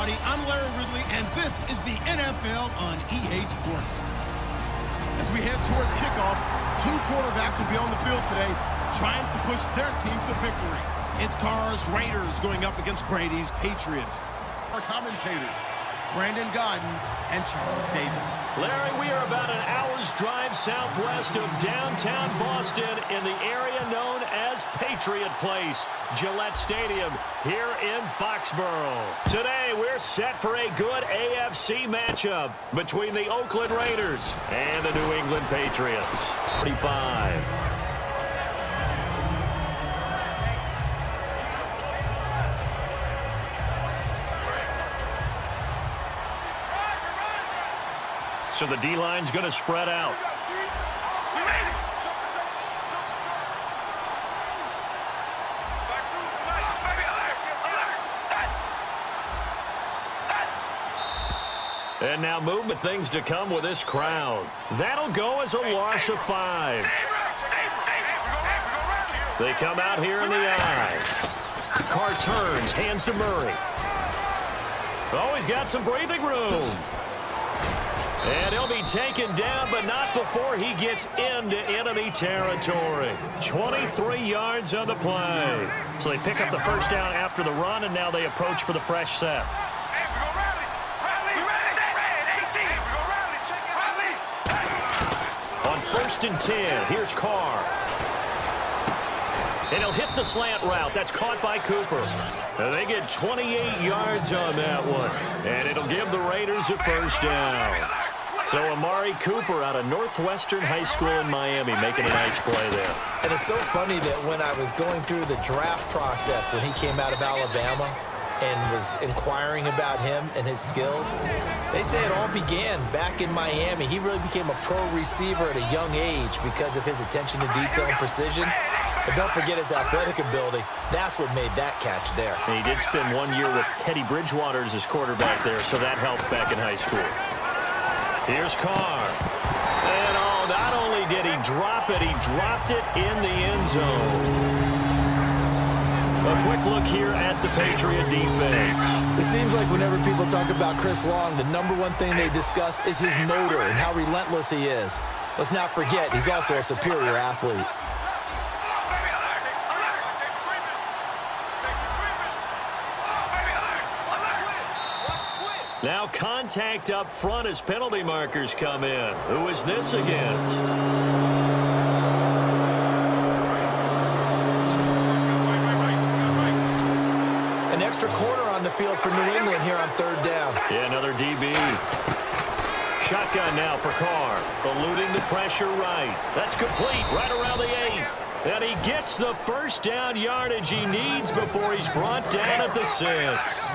everybody. I'm Larry Ridley, and this is the NFL on EA Sports. As we head towards kickoff, two quarterbacks will be on the field today trying to push their team to victory. It's Carr's Raiders going up against Brady's Patriots. Our commentators, Brandon Godden and Charles Davis. Larry, we are about an hour's drive southwest of downtown Boston in the area known as Patriot Place, Gillette Stadium here in Foxborough. Today, we're set for a good AFC matchup between the Oakland Raiders and the New England Patriots. 45. So the D-line's going to spread out. And now movement things to come with this crowd. That'll go as a loss of 5. They come out here in the eye. Carr turns, hands to Murray. Oh, he's got some breathing room. And he'll be taken down, but not before he gets into enemy territory. 23 yards on the play. So they pick up the first down after the run, and now they approach for the fresh set. On 1st and 10, here's Carr. And he'll hit the slant route. That's caught by Cooper. And they get 28 yards on that one. And it'll give the Raiders a first down. So Amari Cooper out of Northwestern High School in Miami making a nice play there. And it's so funny that when I was going through the draft process when he came out of Alabama and was inquiring about him and his skills, they say it all began back in Miami. He really became a pro receiver at a young age because of his attention to detail and precision. But don't forget his athletic ability. That's what made that catch there. And he did spend 1 year with Teddy Bridgewater as his quarterback there, so that helped back in high school. Here's Carr. And oh, not only did he drop it, he dropped it in the end zone. A quick look here at the Patriot defense. It seems like whenever people talk about Chris Long, the #1 thing they discuss is his motor and how relentless he is. Let's not forget, he's also a superior athlete. Now contact up front as penalty markers come in. Who is this against? An extra corner on the field for New England here on 3rd down. Yeah, another DB. Shotgun now for Carr. Eluding the pressure right. That's complete right around the 8. And he gets the first down yardage he needs before he's brought down at the 6.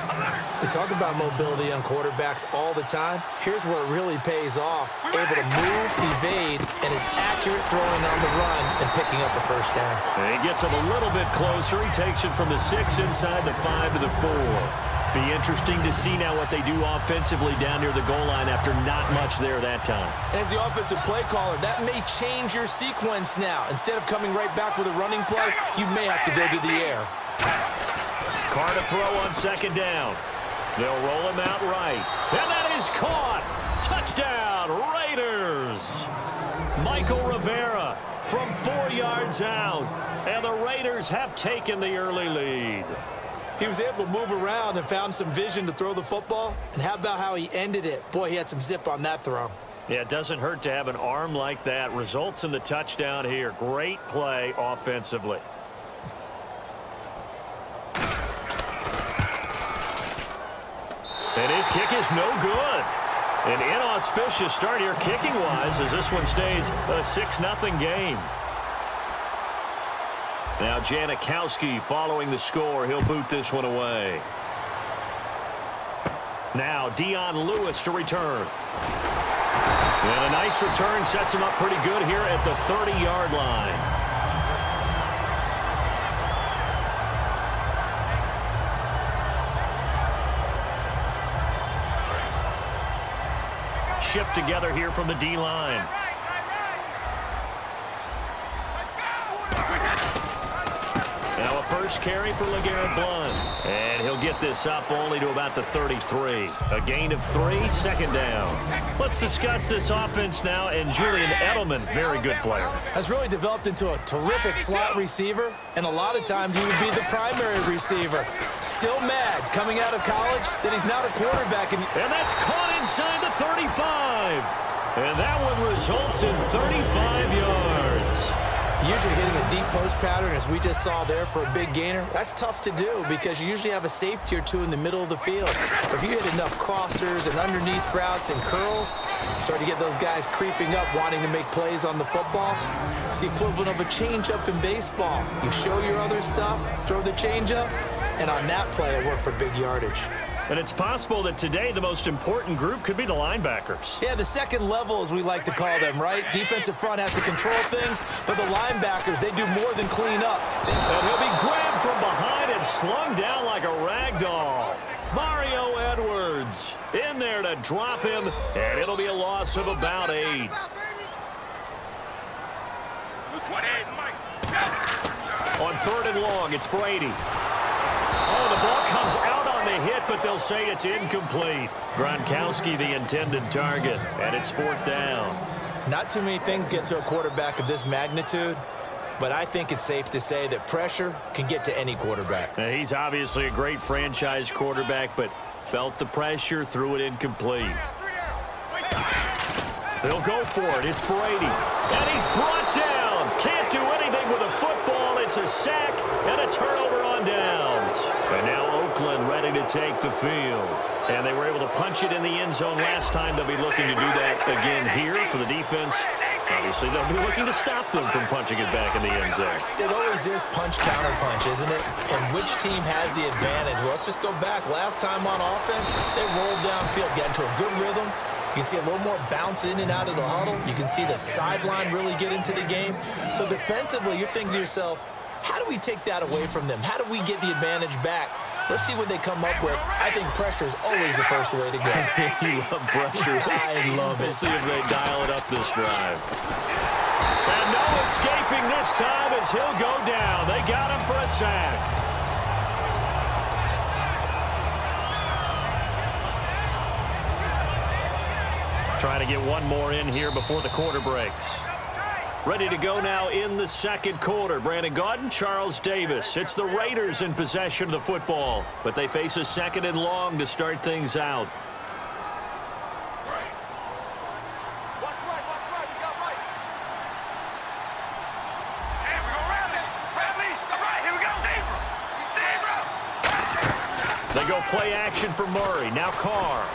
They talk about mobility on quarterbacks all the time. Here's where it really pays off. Able to move, evade, and is accurate throwing on the run and picking up the first down. And he gets it a little bit closer. He takes it from the 6 inside the 5 to the 4. Be interesting to see now what they do offensively down near the goal line after not much there that time. And as the offensive play caller, that may change your sequence now. Instead of coming right back with a running play, you may have to go to the air. Carr to throw on 2nd down. They'll roll him out right. And that is caught. Touchdown, Raiders. Michael Rivera from 4 yards out. And the Raiders have taken the early lead. He was able to move around and found some vision to throw the football. And how about how he ended it? Boy, he had some zip on that throw. Yeah, it doesn't hurt to have an arm like that. Results in the touchdown here. Great play offensively. And his kick is no good. An inauspicious start here kicking-wise as this one stays a 6-0 game. Now Janikowski following the score. He'll boot this one away. Now Dion Lewis to return. And a nice return sets him up pretty good here at the 30-yard line. Shift together here from the D-line. Now a first carry for LeGarrette Blount. And he'll get this up only to about the 33. A gain of 3, second down. Let's discuss this offense now, and Julian Edelman, very good player. Has really developed into a terrific slot receiver, and a lot of times he would be the primary receiver. Still mad coming out of college that he's not a quarterback. And that's caught inside the 35. And that one results in 35 yards. Usually hitting a deep post pattern, as we just saw there, for a big gainer, that's tough to do because you usually have a safety or two in the middle of the field. If you hit enough crossers and underneath routes and curls, you start to get those guys creeping up, wanting to make plays on the football. It's the equivalent of a changeup in baseball. You show your other stuff, throw the changeup, and on that play, it worked for big yardage. And it's possible that today the most important group could be the linebackers. Yeah, the second level, as we like to call them, right? Defensive front has to control things, but the linebackers, they do more than clean up. And he'll be grabbed from behind and slung down like a rag doll. Mario Edwards in there to drop him, and it'll be a loss of about 8. On 3rd and long, it's Brady. Oh, the ball comes out on the hit, but they'll say it's incomplete. Gronkowski, the intended target, and it's 4th down. Not too many things get to a quarterback of this magnitude, but I think it's safe to say that pressure can get to any quarterback. Now, he's obviously a great franchise quarterback, but felt the pressure, threw it incomplete. They'll go for it. It's Brady, and he's brought down. Can't do anything with a football. It's a sack and a turnover on downs. And now Oakland ready to take the field. And they were able to punch it in the end zone last time. They'll be looking to do that again here for the defense. Obviously, they'll be looking to stop them from punching it back in the end zone. It always is punch-counter-punch, isn't it? And which team has the advantage? Well, let's just go back. Last time on offense, they rolled downfield, got into a good rhythm. You can see a little more bounce in and out of the huddle. You can see the sideline really get into the game. So defensively, you're thinking to yourself, how do we take that away from them? How do we get the advantage back? Let's see what they come up with. I think pressure is always the first way to go. You love pressure. I love it. We'll see if they dial it up this drive. And no escaping this time as he'll go down. They got him for a sack. Trying to get one more in here before the quarter breaks. Ready to go now in the second quarter. Brandon Gaudin, Charles Davis. It's the Raiders in possession of the football, but they face a 2nd and long to start things out. They go play action for Murray. Now Carr.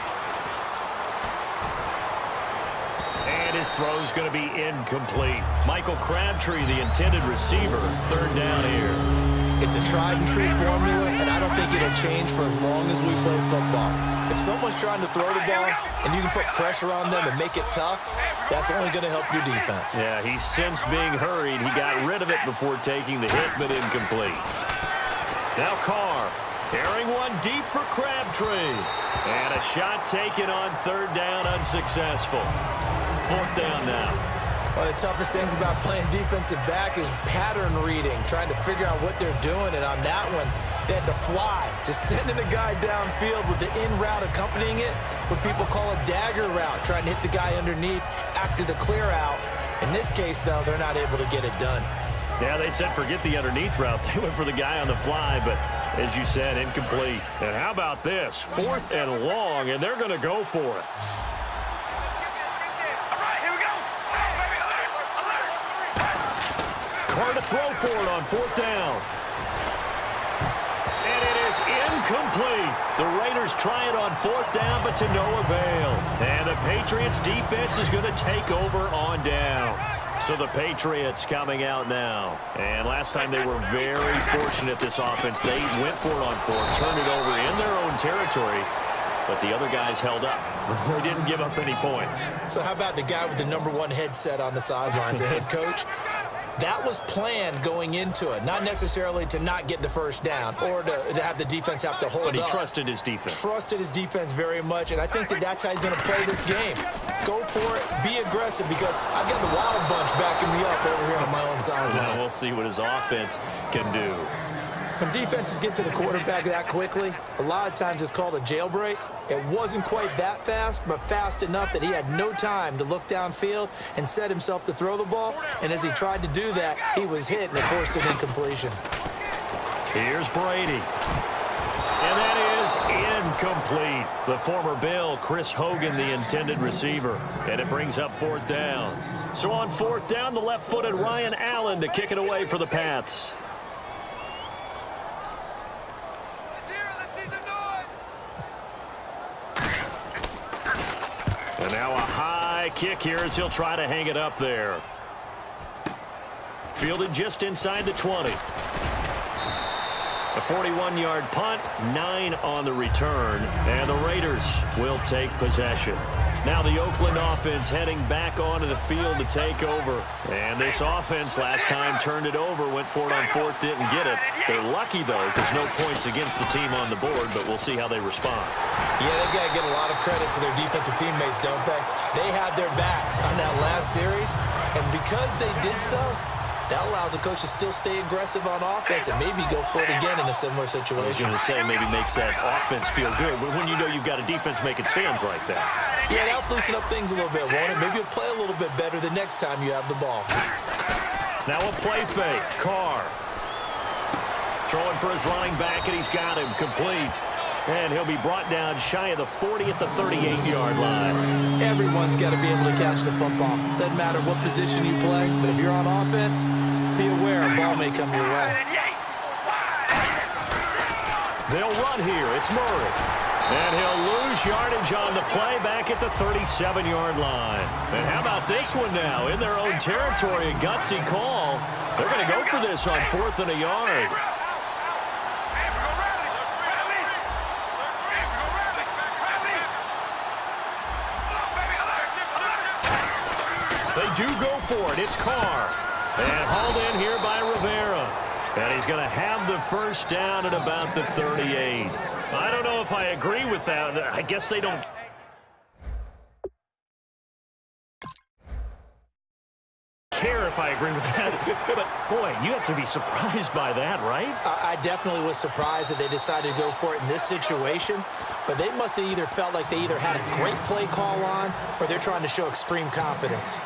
And his throw's going to be incomplete. Michael Crabtree, the intended receiver, 3rd down here. It's a tried-and-true formula, and I don't think it'll change for as long as we play football. If someone's trying to throw the ball and you can put pressure on them and make it tough, that's only going to help your defense. Yeah, he's since being hurried. He got rid of it before taking the hit, but incomplete. Now Carr, carrying one deep for Crabtree. And a shot taken on 3rd down, unsuccessful. 4th down now. One of the toughest things about playing defensive back is pattern reading, trying to figure out what they're doing. And on that one, they had to fly, just sending a guy downfield with the in route accompanying it, what people call a dagger route, trying to hit the guy underneath after the clear out. In this case, though, they're not able to get it done. Yeah, they said forget the underneath route. They went for the guy on the fly, but as you said, incomplete. And how about this? 4th and long, and they're going to go for it. Carr to throw for it on 4th down. And it is incomplete. The Raiders try it on 4th down, but to no avail. And the Patriots defense is going to take over on down. So the Patriots coming out now. And last time they were very fortunate, this offense. They went for it on 4th, turned it over in their own territory. But the other guys held up. They didn't give up any points. So how about the guy with the #1 headset on the sidelines, the head coach? That was planned going into it, not necessarily to not get the first down or to have the defense have to hold up. But he trusted his defense. Trusted his defense very much, and I think that's how he's going to play this game. Go for it, be aggressive, because I've got the Wild Bunch backing me up over here on my own sideline. Now we'll see what his offense can do. When defenses get to the quarterback that quickly, a lot of times it's called a jailbreak. It wasn't quite that fast, but fast enough that he had no time to look downfield and set himself to throw the ball. And as he tried to do that, he was hit and it forced an incompletion. Here's Brady. And that is incomplete. The former Bill, Chris Hogan, the intended receiver. And it brings up 4th down. So on 4th down, the left-footed Ryan Allen to kick it away for the Pats. And now a high kick here as he'll try to hang it up there. Fielded just inside the 20. A 41-yard punt, 9 on the return, and the Raiders will take possession. Now the Oakland offense heading back onto the field to take over. And this offense last time turned it over, went for it on 4th, didn't get it. They're lucky, though, because no points against the team on the board, but we'll see how they respond. Yeah, they got to get a lot of credit to their defensive teammates, don't they? They had their backs on that last series, and because they did so, that allows the coach to still stay aggressive on offense and maybe go for it again in a similar situation. I was going to say maybe makes that offense feel good, but when you know you've got a defense making stands like that. Yeah, that'll loosen up things a little bit, won't it? Maybe you'll play a little bit better the next time you have the ball. Now a play fake. Carr throwing for his running back, and he's got him complete. And he'll be brought down shy of the 40 at the 38-yard line. Everyone's got to be able to catch the football. Doesn't matter what position you play, but if you're on offense, be aware a ball may come your way. They'll run here. It's Murray. And he'll lose yardage on the play back at the 37-yard line. And how about this one now? In their own territory, a gutsy call. They're going to go for this on 4th and a yard. They do go for it. It's Carr. And hauled in here by Rivera. And he's going to have the first down at about the 38. I don't know if I agree with that. I guess they don't care if I agree with that. But, boy, you have to be surprised by that, right? I definitely was surprised that they decided to go for it in this situation. But they must have either felt like they either had a great play call on or they're trying to show extreme confidence.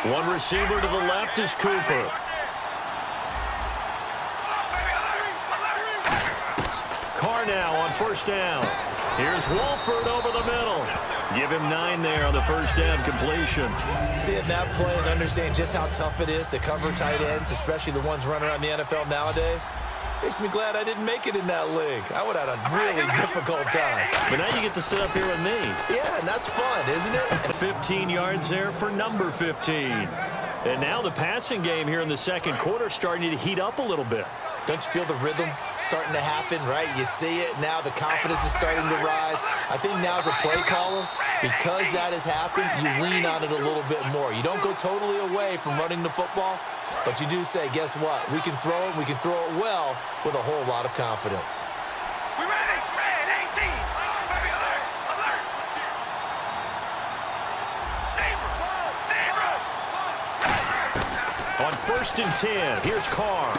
One receiver to the left is Cooper. Carr now on 1st down. Here's Wolford over the middle. Give him 9 there on the 1st down completion. Seeing that play and understanding just how tough it is to cover tight ends, especially the ones running around the NFL nowadays, makes me glad I didn't make it in that league. I would have had a really difficult time. But now you get to sit up here with me. Yeah, and that's fun, isn't it? And 15 yards there for number 15. And now the passing game here in the second quarter starting to heat up a little bit. Don't you feel the rhythm starting to happen, right? You see it now. The confidence is starting to rise. I think now as a play caller, because that has happened, you lean on it a little bit more. You don't go totally away from running the football, but you do say, guess what? We can throw it. We can throw it well with a whole lot of confidence. We ready? Red 18. Baby, alert. Alert. Zebra. On 1st and 10, here's Carr.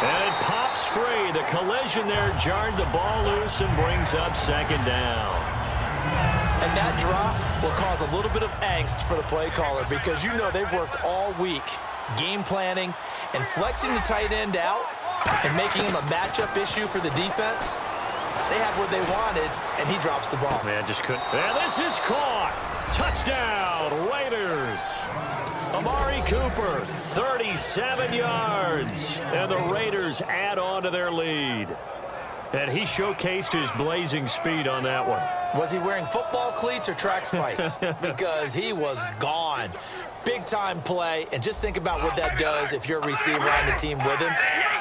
And it pops free. The collision there jarred the ball loose and brings up 2nd down. And that drop will cause a little bit of angst for the play caller because you know they've worked all week game planning and flexing the tight end out and making him a matchup issue for the defense. They had what they wanted, and he drops the ball. Man, just couldn't. And this is caught. Touchdown, Raiders. Amari Cooper, 37 yards. And the Raiders add on to their lead. And he showcased his blazing speed on that one. Was he wearing football cleats or track spikes? Because he was gone. Big-time play, and just think about what that does if you're a receiver on the team with him.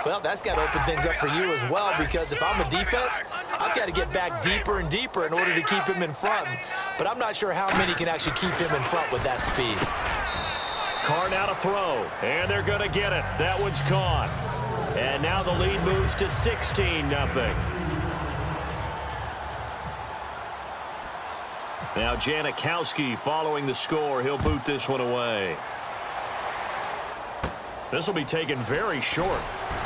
Well, that's got to open things up for you as well, because if I'm a defense, I've got to get back deeper and deeper in order to keep him in front. But I'm not sure how many can actually keep him in front with that speed. Carr now to throw, and they're going to get it. That one's caught. And now the lead moves to 16-0. Now Janikowski following the score. He'll boot this one away. This will be taken very short.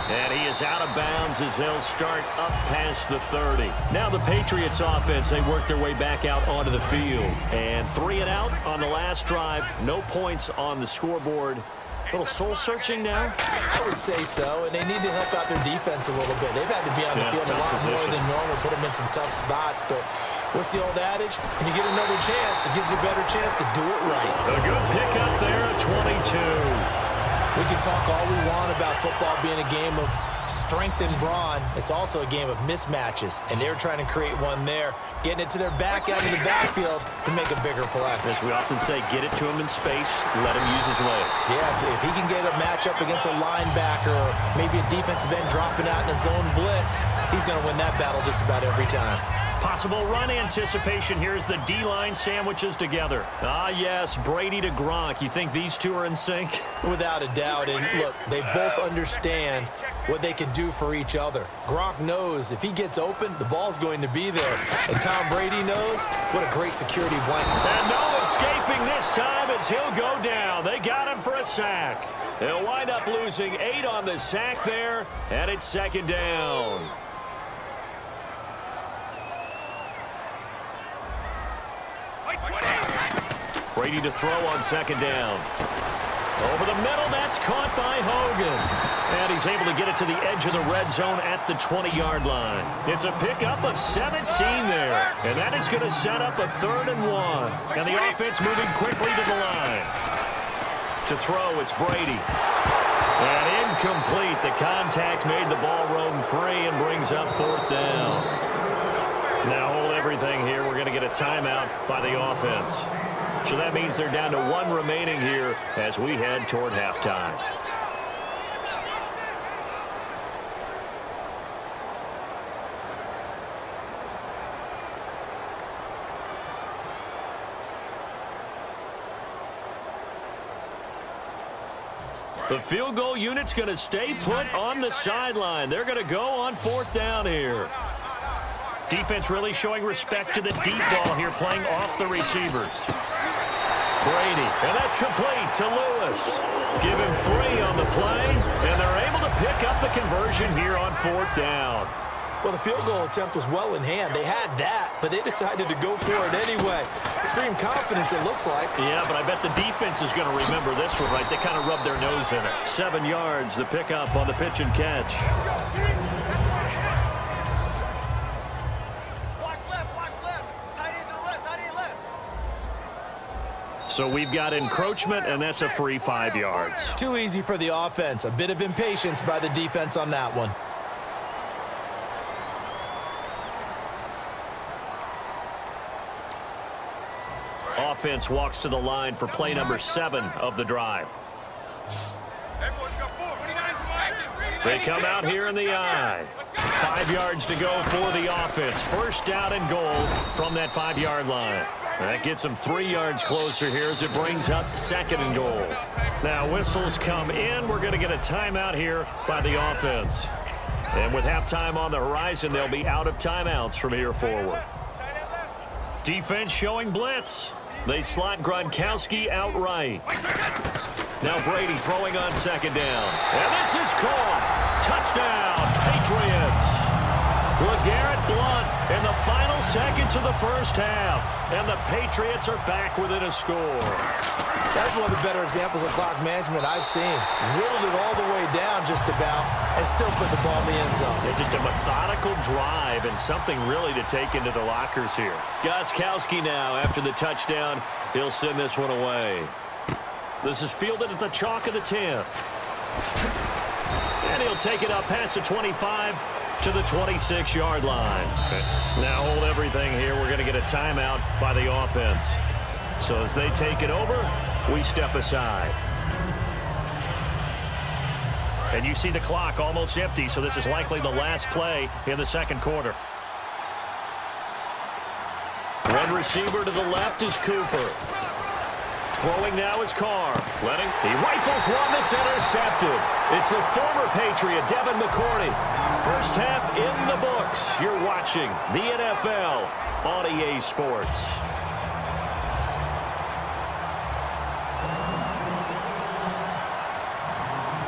And he is out of bounds as they'll start up past the 30. Now the Patriots offense, they work their way back out onto the field. And 3 and out on the last drive. No points on the scoreboard. A little soul-searching now? I would say so, and they need to help out their defense a little bit. They've had to be on the field a lot more than normal, put them in some tough spots. But what's the old adage? When you get another chance, it gives you a better chance to do it right. A good pickup there at 22. We can talk all we want about football being a game of strength and brawn. It's also a game of mismatches, and they're trying to create one there, getting it to their back out of the backfield to make a bigger play. As we often say, get it to him in space, let him use his leg. Yeah, if he can get a matchup against a linebacker or maybe a defensive end dropping out in a zone blitz, he's going to win that battle just about every time. Possible run anticipation. Here's the D-line sandwiches together. Ah, yes, Brady to Gronk. You think these two are in sync? Without a doubt. And look, they both understand what they can do for each other. Gronk knows if he gets open, the ball's going to be there. And Tom Brady knows what a great security blanket. And no escaping this time as he'll go down. They got him for a sack. They'll wind up losing 8 on the sack there, and it's 2nd down. Brady to throw on 2nd down. Over the middle, that's caught by Hogan. And he's able to get it to the edge of the red zone at the 20-yard line. It's a pickup of 17 there. And that is going to set up a 3rd and 1. And the offense moving quickly to the line. To throw, it's Brady. And incomplete. The contact made the ball roam free and brings up 4th down. Now hold everything here. We're going to get a timeout by the offense. So that means they're down to 1 remaining here as we head toward halftime. The field goal unit's going to stay put on the sideline. They're going to go on 4th down here. Defense really showing respect to the deep ball here, playing off the receivers. Brady, and that's complete to Lewis. Give him 3 on the play, and they're able to pick up the conversion here on 4th down. Well, the field goal attempt was well in hand. They had that, but they decided to go for it anyway. Extreme confidence, it looks like. Yeah, but I bet the defense is going to remember this one, right? They kind of rubbed their nose in it. 7 yards, the pickup on the pitch and catch. So we've got encroachment, and that's a free 5 yards. Too easy for the offense. A bit of impatience by the defense on that one. Offense walks to the line for play number 7 of the drive. They come out here in the I. 5 yards to go for the offense. 1st down and goal from that 5-yard line. That gets them 3 yards closer here as it brings up 2nd and goal. Now whistles come in. We're going to get a timeout here by the offense. And with halftime on the horizon, they'll be out of timeouts from here forward. Defense showing blitz. They slot Gronkowski out right. Now Brady throwing on 2nd down. And this is caught. Touchdown, Patriots. LeGarrette Blount in the final seconds of the 1st half. And the Patriots are back within a score. That's one of the better examples of clock management I've seen. Whittled it all the way down just about and still put the ball in the end zone. Yeah, just a methodical drive and something really to take into the lockers here. Gostkowski now after the touchdown. He'll send this one away. This is fielded at the chalk of the 10. And he'll take it up past the 25 to the 26-yard line. Now hold everything here. We're going to get a timeout by the offense. So as they take it over, we step aside. And you see the clock almost empty, so this is likely the last play in the 2nd quarter. One receiver to the left is Cooper. Throwing now is Carr. He rifles one that's intercepted. It's the former Patriot, Devin McCourty. First half in the books. You're watching the NFL on EA Sports.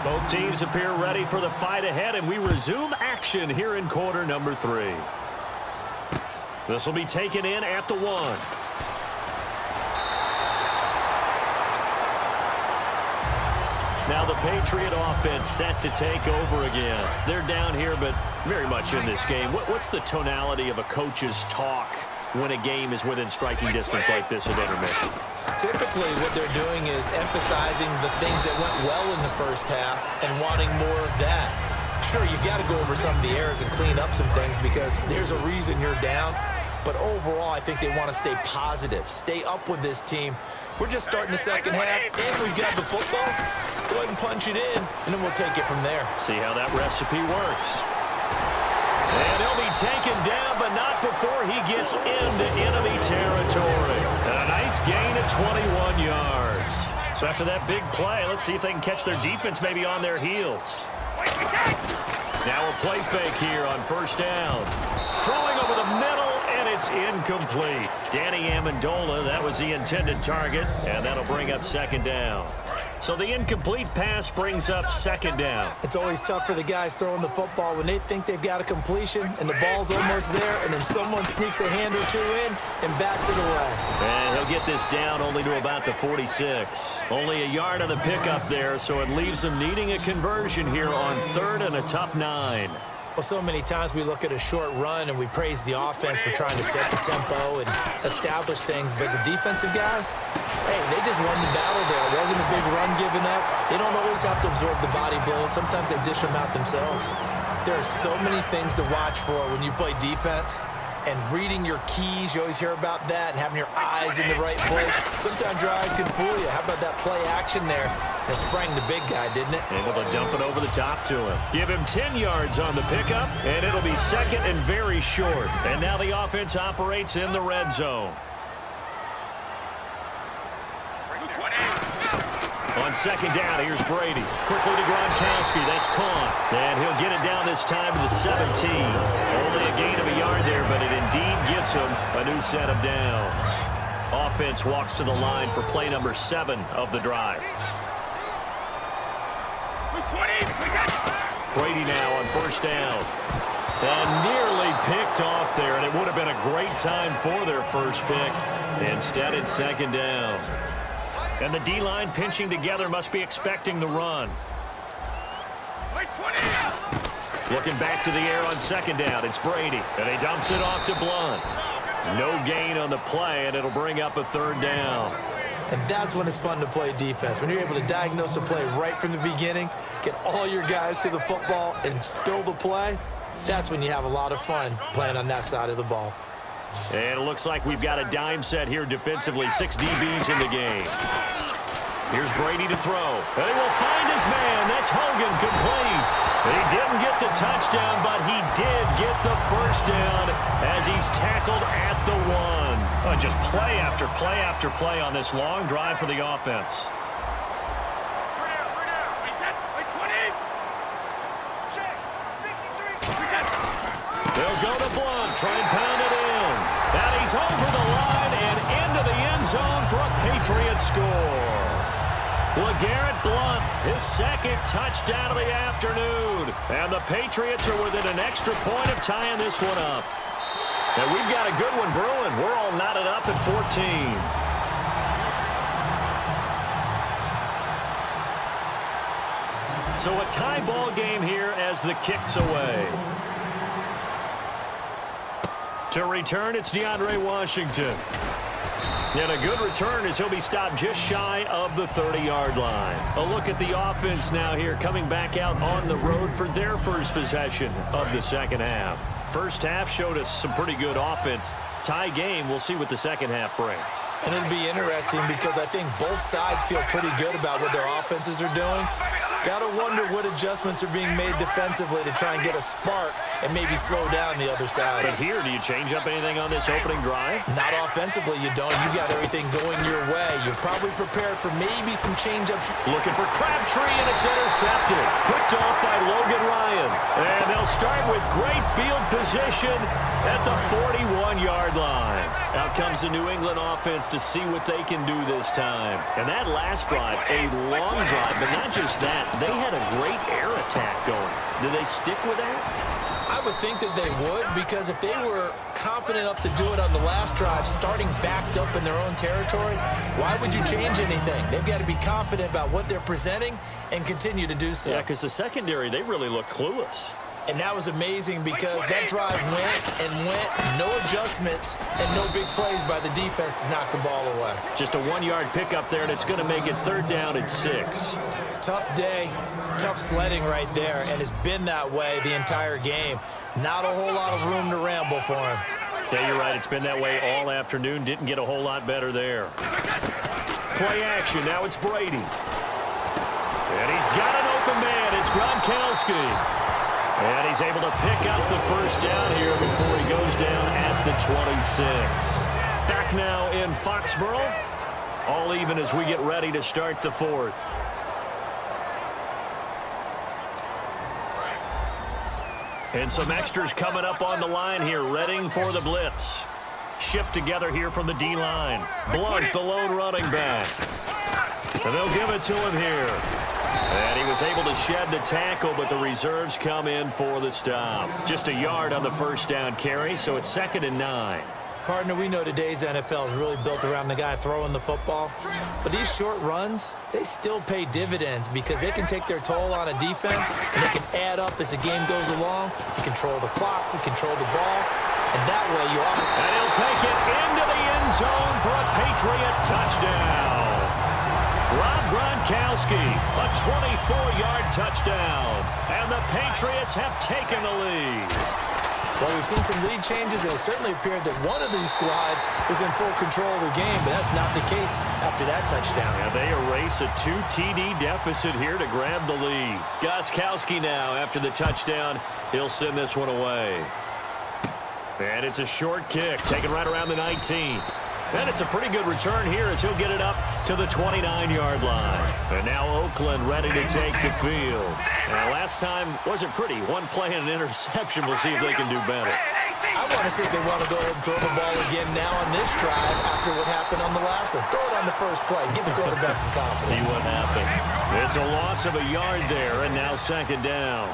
Both teams appear ready for the fight ahead, and we resume action here in quarter number 3. This will be taken in at the 1. Now the Patriot offense set to take over again. They're down here, but very much in this game. What's the tonality of a coach's talk when a game is within striking distance like this at intermission? Typically, what they're doing is emphasizing the things that went well in the first half and wanting more of that. Sure, you've got to go over some of the errors and clean up some things because there's a reason you're down. But overall, I think they want to stay positive, stay up with this team. We're just starting the second half, and we've got the football. Let's go ahead and punch it in, and then we'll take it from there. See how that recipe works. And he'll be taken down, but not before he gets into enemy territory. And a nice gain of 21 yards. So after that big play, let's see if they can catch their defense maybe on their heels. Now a play fake here on first down. Throwing over the middle, and it's incomplete. Danny Amendola, that was the intended target, and that'll bring up second down. So the incomplete pass brings up second down. It's always tough for the guys throwing the football when they think they've got a completion and the ball's almost there, and then someone sneaks a hand or two in and bats it away. And he'll get this down only to about the 46. Only a yard on the pickup there, so it leaves them needing a conversion here on third and a tough 9. Well, so many times we look at a short run and we praise the offense for trying to set the tempo and establish things, but the defensive guys, hey, they just won the battle there. It wasn't a big run given up. They don't always have to absorb the body blows. Sometimes they dish them out themselves. There are so many things to watch for when you play defense. And reading your keys, you always hear about that, and having your eyes in the right place. Sometimes your eyes can fool you. How about that play action there? It sprang the big guy, didn't it? Able to dump it over the top to him. Give him 10 yards on the pickup, and it'll be second and very short. And now the offense operates in the red zone. On second down, here's Brady. Quickly to Gronkowski. That's caught. And he'll get it down this time to the 17. Only a gain of a yard there, but it indeed gets him a new set of downs. Offense walks to the line for play number 7 of the drive. Brady now on first down. And nearly picked off there, and it would have been a great time for their first pick. Instead, it's second down. And the D-line pinching together must be expecting the run. Looking back to the air on second down. It's Brady. And he dumps it off to Blunt. No gain on the play, and it'll bring up a third down. And that's when it's fun to play defense. When you're able to diagnose a play right from the beginning, get all your guys to the football, and throw the play, that's when you have a lot of fun playing on that side of the ball. And it looks like we've got a dime set here defensively. 6 DBs in the game. Here's Brady to throw. And he will find his man. That's Hogan, complete. He didn't get the touchdown, but he did get the first down as he's tackled at the 1. Just play after play after play on this long drive for the offense. They'll go to Blunt, try and pound it in. And he's over the line and into the end zone for a Patriot score. LeGarrette Blunt, his second touchdown of the afternoon. And the Patriots are within an extra point of tying this one up. And we've got a good one brewing. We're all knotted up at 14. So a tie ball game here as the kick's away. To return, it's DeAndre Washington. And a good return as he'll be stopped just shy of the 30-yard line. A look at the offense now here, coming back out on the road for their first possession of the second half. First half showed us some pretty good offense. Tie game, we'll see what the second half brings. And it'll be interesting because I think both sides feel pretty good about what their offenses are doing. Got to wonder what adjustments are being made defensively to try and get a spark and maybe slow down the other side. But here, do you change up anything on this opening drive? Not offensively, you don't. You got everything going your way. You're probably prepared for maybe some change-ups. Looking for Crabtree, and it's intercepted. Picked off by Logan Ryan. And they'll start with great field position at the 41-yard line. Out comes the New England offense to see what they can do this time. And that last drive, a long drive, but not just that. They had a great air attack going. Do they stick with that? I would think that they would, because if they were confident enough to do it on the last drive, starting backed up in their own territory, why would you change anything? They've got to be confident about what they're presenting and continue to do so. Yeah, because the secondary, they really look clueless. And that was amazing because that drive went and went, no adjustments, and no big plays by the defense to knock the ball away. Just a 1-yard pickup there, and it's going to make it 3rd down and 6. Tough day, tough sledding right there, and it's been that way the entire game. Not a whole lot of room to ramble for him. Yeah, you're right. It's been that way all afternoon. Didn't get a whole lot better there. Play action. Now it's Brady. And he's got an open man. It's Gronkowski. And he's able to pick up the 1st down here before he goes down at the 26. Back now in Foxborough. All even as we get ready to start the 4th. And some extras coming up on the line here, readying for the blitz. Shift together here from the D-line. Blunt, the lone running back. And they'll give it to him here. And he was able to shed the tackle, but the reserves come in for the stop. Just a yard on the 1st down carry, so it's 2nd and 9. Partner, we know today's NFL is really built around the guy throwing the football. But these short runs, they still pay dividends because they can take their toll on a defense, and they can add up as the game goes along. You control the clock, you control the ball, and that way you offer. And he'll take it into the end zone for a Patriot touchdown. Rob Gronkowski, a 24-yard touchdown. And the Patriots have taken the lead. Well, we've seen some lead changes, and it certainly appeared that one of these squads was in full control of the game, but that's not the case after that touchdown. Yeah, they erase a 2 TD deficit here to grab the lead. Gronkowski now, after the touchdown, he'll send this one away. And it's a short kick, taken right around the 19. And it's a pretty good return here as he'll get it up to the 29-yard line. And now Oakland ready to take the field. Now, last time wasn't pretty. One play and an interception. We'll see if they can do better. I want to see if they want to go ahead and throw the ball again now on this drive after what happened on the last one. Throw it on the first play. Give the quarterback some confidence. See what happens. It's a loss of a yard there, and now 2nd down.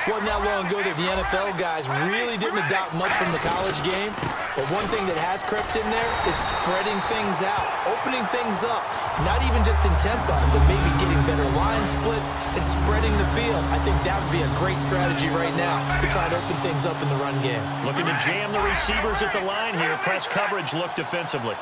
Wasn't that long ago that the NFL guys really didn't adopt much from the college game. But one thing that has crept in there is spreading things out, opening things up, not even just in tempo, but maybe getting better line splits and spreading the field. I think that would be a great strategy right now to try to open things up in the run game. Looking to jam the receivers at the line here. Press coverage look defensively.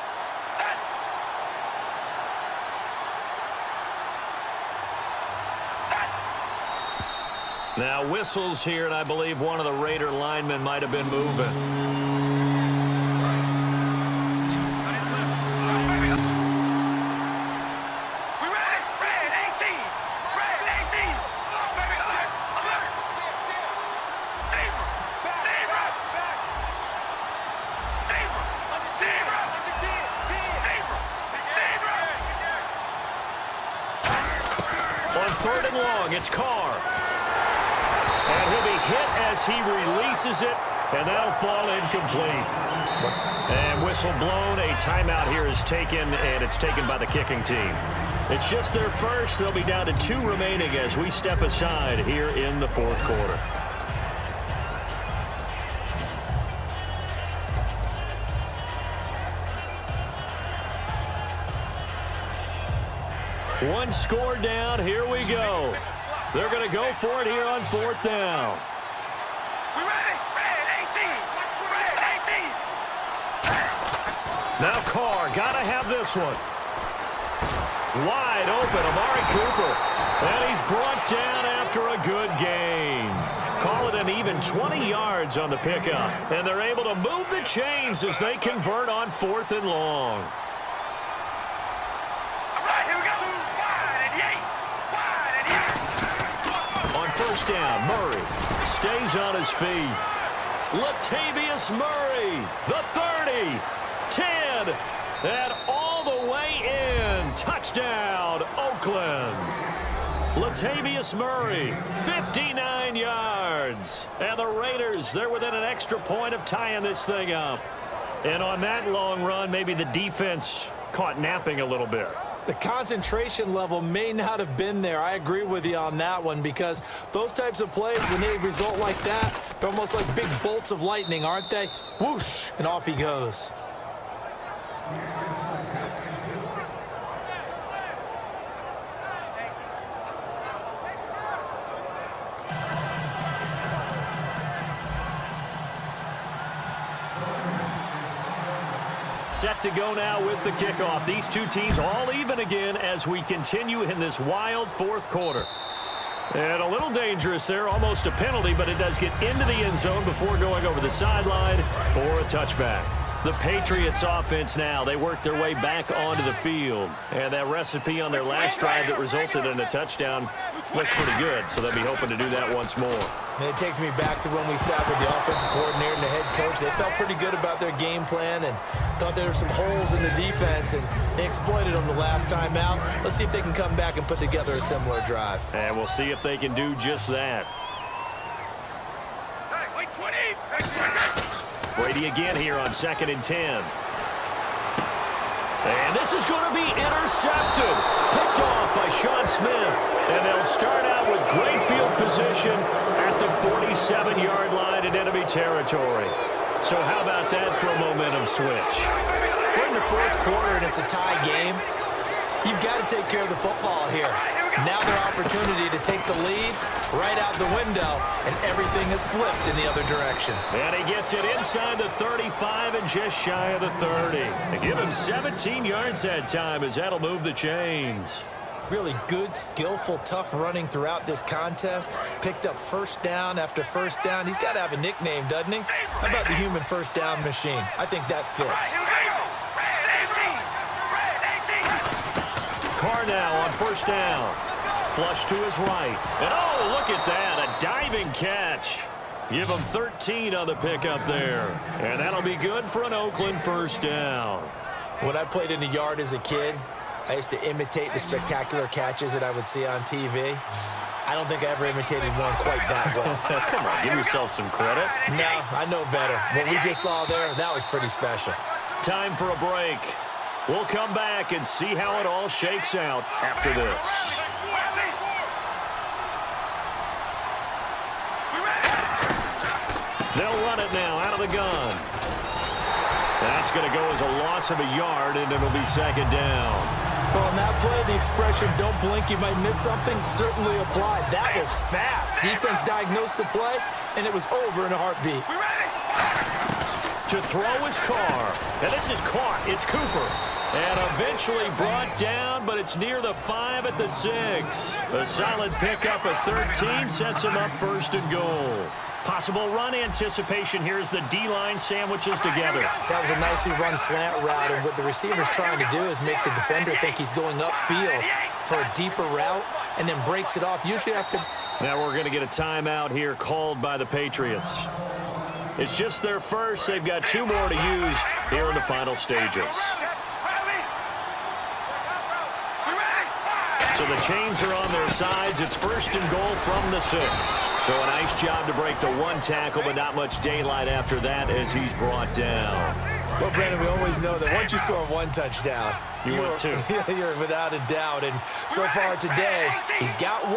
Now whistles here, and I believe one of the Raider linemen might have been moving. On 3rd and long, it's Carr. And he'll be hit as he releases it, and that'll fall incomplete. And whistle blown. A timeout here is taken, and it's taken by the kicking team. It's just their first. They'll be down to 2 remaining as we step aside here in the 4th quarter. One score down. Here we go. They're going to go for it here on 4th down. We ready? Red 18. Red 18. Now Carr, got to have this one. Wide open, Amari Cooper. And he's brought down after a good gain. Call it an even 20 yards on the pickup. And they're able to move the chains as they convert on 4th and long. All right, here we go. Wide and yay. Wide and yay. first down. Murray stays on his feet. Latavius Murray, the 30, 10, and all the way in. Touchdown, Oakland. Latavius Murray, 59 yards. And the Raiders, they're within an extra point of tying this thing up. And on that long run, maybe the defense caught napping a little bit. The concentration level may not have been there. I agree with you on that one, because those types of plays, when they result like that, they're almost like big bolts of lightning, aren't they? Whoosh, and off he goes. Set to go now with the kickoff. These two teams all even again as we continue in this wild fourth quarter. And a little dangerous there, almost a penalty, but it does get into the end zone before going over the sideline for a touchback. The Patriots offense now, they work their way back onto the field. And that recipe on their last drive that resulted in a touchdown looked pretty good, so they'll be hoping to do that once more. And it takes me back to when we sat with the offensive coordinator and the head coach. They felt pretty good about their game plan and thought there were some holes in the defense, and they exploited them the last time out. Let's see if they can come back and put together a similar drive. And we'll see if they can do just that. Brady again here on 2nd and 10. And this is going to be intercepted. Picked off by Sean Smith. And they'll start out with great field position at the 47-yard line in enemy territory. So how about that for a momentum switch? We're in the fourth quarter, and it's a tie game. You've got to take care of the football here. Now their opportunity to take the lead right out the window, and everything is flipped in the other direction. And he gets it inside the 35 and just shy of the 30. They give him 17 yards that time as that'll move the chains. Really good, skillful, tough running throughout this contest. Picked up first down after first down. He's got to have a nickname, doesn't he? How about the human first down machine? I think that fits. Carr now on first down. Flush to his right. And oh, look at that, a diving catch. Give him 13 on the pickup there. And that'll be good for an Oakland first down. When I played in the yard as a kid, I used to imitate the spectacular catches that I would see on TV. I don't think I ever imitated one quite that well. Come on, give yourself some credit. No, I know better. What we just saw there, that was pretty special. Time for a break. We'll come back and see how it all shakes out after this. They'll run it now out of the gun. That's going to go as a loss of a yard, and it'll be second down. Well, on that play, the expression, don't blink, you might miss something, certainly applied. That was fast. Defense diagnosed the play, and it was over in a heartbeat. To throw is Carr. And this is caught. It's Cooper. And eventually brought down, but it's near the 5 at the 6. A solid pickup of 13 sets him up first and goal. Possible run anticipation here as the D-line sandwiches together. That was a nicely run slant route, and what the receiver's trying to do is make the defender think he's going upfield for a deeper route and then breaks it off, usually after. Now we're going to get a timeout here called by the Patriots. It's just their first. They've got 2 more to use here in the final stages. So the chains are on their sides. It's first and goal from the 6. So a nice job to break the 1 tackle, but not much daylight after that as he's brought down. Well, Brandon, we always know that once you score 1 touchdown, you're 2. You're without a doubt. And so far today, he's got 1,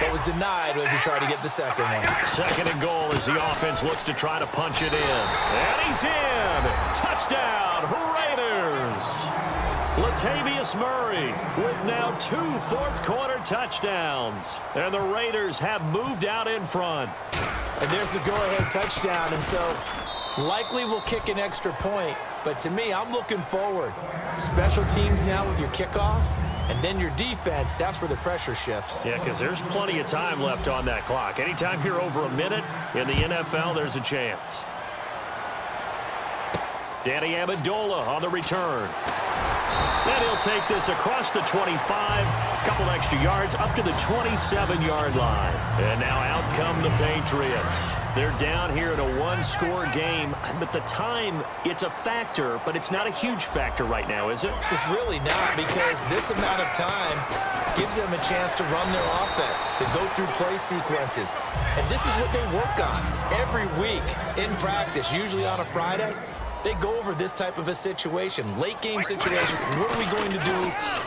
but was denied as he tried to get the second one. Second and goal as the offense looks to try to punch it in. And he's in. Touchdown, Raiders. Latavius Murray with now 2 fourth-quarter touchdowns. And the Raiders have moved out in front. And there's the go-ahead touchdown. And so likely we'll kick an extra point. But to me, I'm looking forward. Special teams now with your kickoff. And then your defense, that's where the pressure shifts. Yeah, because there's plenty of time left on that clock. Anytime you're over a minute in the NFL, there's a chance. Danny Amendola on the return. And he'll take this across the 25, a couple extra yards up to the 27-yard line. And now out come the Patriots. They're down here in a one-score game, but the time, it's a factor, but it's not a huge factor right now, is it? It's really not, because this amount of time gives them a chance to run their offense, to go through play sequences. And this is what they work on every week in practice, usually on a Friday. They go over this type of a situation, late game situation. What are we going to do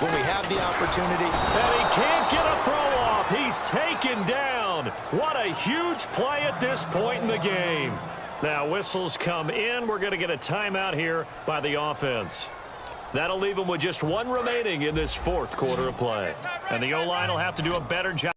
when we have the opportunity? And he can't get a throw off. He's taken down. What a huge play at this point in the game. Now whistles come in. We're going to get a timeout here by the offense. That'll leave them with just one remaining in this fourth quarter of play. And the O-line will have to do a better job.